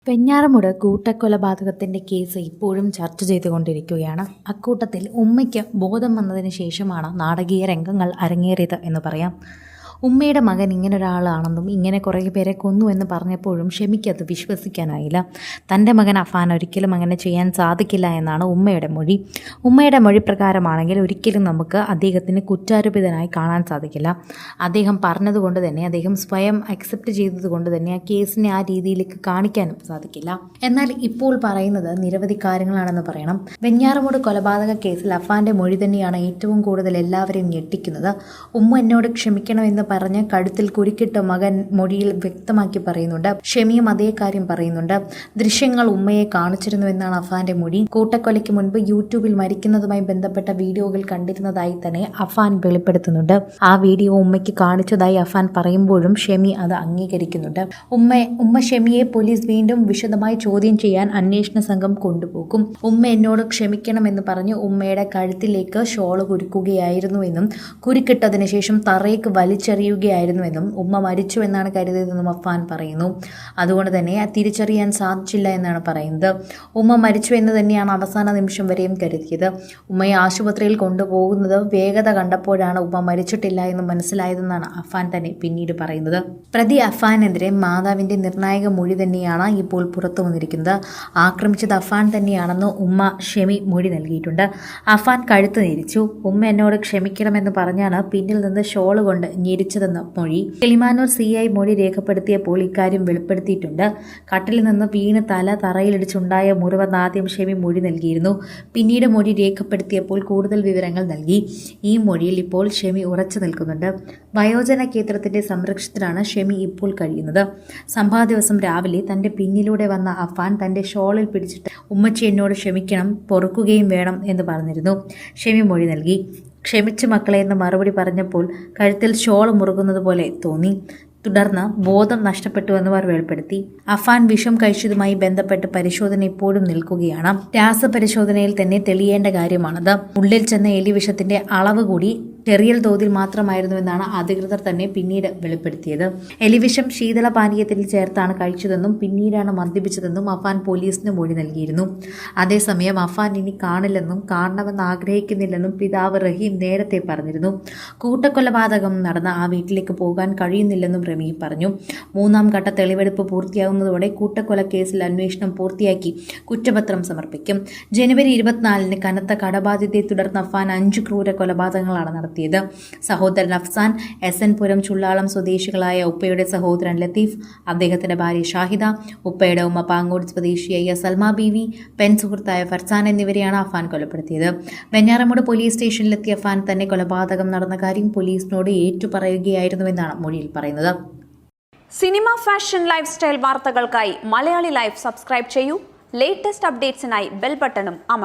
Venjaramoodu കൂട്ടക്കൊലപാതകത്തിന്റെ case ഇപ്പോഴും ചർച്ച ചെയ്തുകൊണ്ടിരിക്കുകയാണ്. അക്കൂട്ടത്തിൽ ഉമ്മയ്ക്ക് ബോധം വന്നതിന് ശേഷമാണ് നാടകീയ രംഗങ്ങൾ അരങ്ങേറിയത് എന്ന് പറയാം. ഉമ്മയുടെ മകൻ ഇങ്ങനൊരാളാണെന്നും ഇങ്ങനെ കുറേ പേരെ കൊന്നു എന്ന് പറഞ്ഞപ്പോഴും ഷെമിക്കത് വിശ്വസിക്കാനായില്ല. തൻ്റെ മകൻ അഫാൻ ഒരിക്കലും അങ്ങനെ ചെയ്യാൻ സാധിക്കില്ല എന്നാണ് ഉമ്മയുടെ മൊഴി. ഉമ്മയുടെ മൊഴി പ്രകാരമാണെങ്കിൽ ഒരിക്കലും നമുക്ക് അദ്ദേഹത്തിന് കുറ്റാരോപിതനായി കാണാൻ സാധിക്കില്ല. അദ്ദേഹം പറഞ്ഞതുകൊണ്ട് തന്നെ, അദ്ദേഹം സ്വയം അക്സെപ്റ്റ് ചെയ്തതുകൊണ്ട് തന്നെ ആ കേസിനെ ആ രീതിയിലേക്ക് കാണിക്കാനും സാധിക്കില്ല. എന്നാൽ ഇപ്പോൾ പറയുന്നത് നിരവധി കാര്യങ്ങളാണെന്ന് പറയണം. വെഞ്ഞാറമൂട് കൊലപാതക കേസിൽ അഫാന്റെ മൊഴി തന്നെയാണ് ഏറ്റവും കൂടുതൽ എല്ലാവരെയും ഞെട്ടിക്കുന്നത്. ഉമ്മ എന്നോട് ക്ഷമിക്കണമെന്ന് പറഞ്ഞ് കഴുത്തിൽ കുരുക്കിട്ട മകൻ മൊഴിയിൽ വ്യക്തമാക്കി പറയുന്നുണ്ട്. ഷെമിയും അതേ കാര്യം പറയുന്നുണ്ട്. ദൃശ്യങ്ങൾ ഉമ്മയെ കാണിച്ചിരുന്നുവെന്നാണ് അഫാന്റെ മൊഴി. കൂട്ടക്കൊലയ്ക്ക് മുൻപ് യൂട്യൂബിൽ മരിക്കുന്നതുമായി ബന്ധപ്പെട്ട വീഡിയോകൾ കണ്ടിരുന്നതായി തന്നെ അഫാൻ വെളിപ്പെടുത്തുന്നുണ്ട്. ആ വീഡിയോ ഉമ്മയ്ക്ക് കാണിച്ചതായി അഫാൻ പറയുമ്പോഴും ഷെമി അത് അംഗീകരിക്കുന്നുണ്ട്. ഉമ്മ ഷെമിയെ പോലീസ് വീണ്ടും വിശദമായി ചോദ്യം ചെയ്യാൻ അന്വേഷണ സംഘം കൊണ്ടുപോകും. ഉമ്മ എന്നോട് ക്ഷമിക്കണമെന്ന് പറഞ്ഞ് ഉമ്മയുടെ കഴുത്തിലേക്ക് ഷോള് കുരുക്കുകയായിരുന്നുവെന്നും കുരുക്കിട്ടതിനു ശേഷം തറയ്ക്ക് വലിച്ചെറിയുകയായിരുന്നുവെന്നും ഉമ്മ മരിച്ചു എന്നാണ് കരുതിയതെന്നും അഫാൻ പറയുന്നു. അതുകൊണ്ട് തന്നെ തിരിച്ചറിയാൻ സാധിച്ചില്ല എന്നാണ് പറയുന്നത്. ഉമ്മ മരിച്ചു എന്ന് തന്നെയാണ് അവസാന നിമിഷം വരെയും കരുതിയത്. ഉമ്മയെ ആശുപത്രിയിൽ കൊണ്ടുപോകുന്നത് വേഗത കണ്ടപ്പോഴാണ് ഉമ്മ മരിച്ചിട്ടില്ല എന്ന് മനസ്സിലായതെന്നാണ് അഫാൻ തന്നെ പിന്നീട് പറയുന്നത്. പ്രതി അഫാനെതിരെ മാതാവിന്റെ നിർണായക മൊഴി തന്നെയാണ് ഇപ്പോൾ പുറത്തു വന്നിരിക്കുന്നത്. ആക്രമിച്ചത് അഫാൻ തന്നെയാണെന്ന് ഉമ്മ ഷെമി മൊഴി നൽകിയിട്ടുണ്ട്. അഫാൻ കഴുത്ത് ഞെരിച്ചു. ഉമ്മ എന്നോട് ക്ഷമിക്കണമെന്ന് പറഞ്ഞാണ് പിന്നിൽ നിന്ന് ഷോള് കൊണ്ട് ഞെരിച്ചതെന്ന് മൊഴി. കിളിമാനൂർ CI മൊഴി രേഖപ്പെടുത്തിയപ്പോൾ ഇക്കാര്യം വെളിപ്പെടുത്തിയിട്ടുണ്ട്. കട്ടിലിൽ നിന്ന് വീണ് തല തറയിലിടിച്ചുണ്ടായ മുറിവെന്ന് ആദ്യം ഷെമി മൊഴി നൽകിയിരുന്നു. പിന്നീട് മൊഴി രേഖപ്പെടുത്തിയപ്പോൾ കൂടുതൽ വിവരങ്ങൾ നൽകി. ഈ മൊഴിയിൽ ഇപ്പോൾ ഷെമി ഉറച്ചു നിൽക്കുന്നുണ്ട്. വയോജന കേന്ദ്രത്തിന്റെ സംരക്ഷണത്തിലാണ് ഷെമി ഇപ്പോൾ കഴിയുന്നത്. സംഭവ ദിവസം രാവിലെ തന്റെ പിന്നിലൂടെ വന്ന അഫാൻ തന്റെ ഷോളിൽ പിടിച്ചിട്ട് ഉമ്മച്ചി എന്നോട് ക്ഷമിക്കണം, പൊറുക്കുകയും വേണം എന്ന് പറഞ്ഞിരുന്നു. ഷെമി മൊഴി നൽകി. ക്ഷമിച്ചു മക്കളെ എന്ന് മറുപടി പറഞ്ഞപ്പോൾ കഴുത്തിൽ ഷോൾ മുറുകുന്നത് പോലെ തോന്നി. തുടർന്ന് ബോധം നഷ്ടപ്പെട്ടുവെന്ന് അവർ വെളിപ്പെടുത്തി. അഫാൻ വിഷം കഴിച്ചതുമായി ബന്ധപ്പെട്ട് പരിശോധന ഇപ്പോഴും നിൽക്കുകയാണ്. രാസപരിശോധനയിൽ തന്നെ തെളിയേണ്ട കാര്യമാണത്. ഉള്ളിൽ ചെന്ന എലിവിഷത്തിന്റെ അളവ് കൂടി ചെറിയ തോതിൽ മാത്രമായിരുന്നുവെന്നാണ് അധികൃതർ തന്നെ പിന്നീട് വെളിപ്പെടുത്തിയത്. എലിവിഷം ശീതളപാനീയത്തിൽ ചേർത്താണ് കഴിച്ചതെന്നും പിന്നീടാണ് മദ്യപിച്ചതെന്നും അഫാൻ പോലീസിന് മൊഴി നൽകിയിരുന്നു. അതേസമയം അഫാൻ ഇനി കാണില്ലെന്നും കാണണമെന്ന് ആഗ്രഹിക്കുന്നില്ലെന്നും പിതാവ് റഹീം നേരത്തെ പറഞ്ഞിരുന്നു. കൂട്ടക്കൊലപാതകം നടന്ന ആ വീട്ടിലേക്ക് പോകാൻ കഴിയുന്നില്ലെന്നും റമീ പറഞ്ഞു. 3ാം ഘട്ട തെളിവെടുപ്പ് പൂർത്തിയാകുന്നതോടെ കൂട്ടക്കൊലക്കേസിൽ അന്വേഷണം പൂർത്തിയാക്കി കുറ്റപത്രം സമർപ്പിക്കും. ജനുവരി 24-ന് കനത്ത കടബാധ്യതയെ തുടർന്ന് അഫാൻ 5 ക്രൂര കൊലപാതകങ്ങളാണ് നടത്തിയത്. സഹോദരൻ അഫ്സാൻ, SN പുരം ചുള്ളാളം സ്വദേശികളായ ഉപ്പയുടെ സഹോദരൻ ലത്തീഫ്, അദ്ദേഹത്തിന്റെ ഭാര്യ ഷാഹിദ, ഉപ്പയുടെ ഉമ്മ പാങ്ങോട് സ്വദേശിയായ സൽമ ബീവി, പെൺ സുഹൃത്തായ ഫർസാൻ എന്നിവരെയാണ് അഫാൻ കൊലപ്പെടുത്തിയത്. വെഞ്ഞാറമൂട് പോലീസ് സ്റ്റേഷനിലെത്തിയ അഫാൻ തന്നെ കൊലപാതകം നടന്ന കാര്യം പോലീസിനോട് ഏറ്റുപറയുകയായിരുന്നുവെന്നാണ് മൊഴിയിൽ പറയുന്നത്. സിനിമ, ഫാഷൻ, ലൈഫ് സ്റ്റൈൽ വാർത്തകൾക്കായി മലയാളി ലൈഫ് സബ്സ്ക്രൈബ് ചെയ്യൂ. ലേറ്റസ്റ്റ് അപ്ഡേറ്റ്സിനായി ബെൽ ബട്ടണും അമർത്തുക.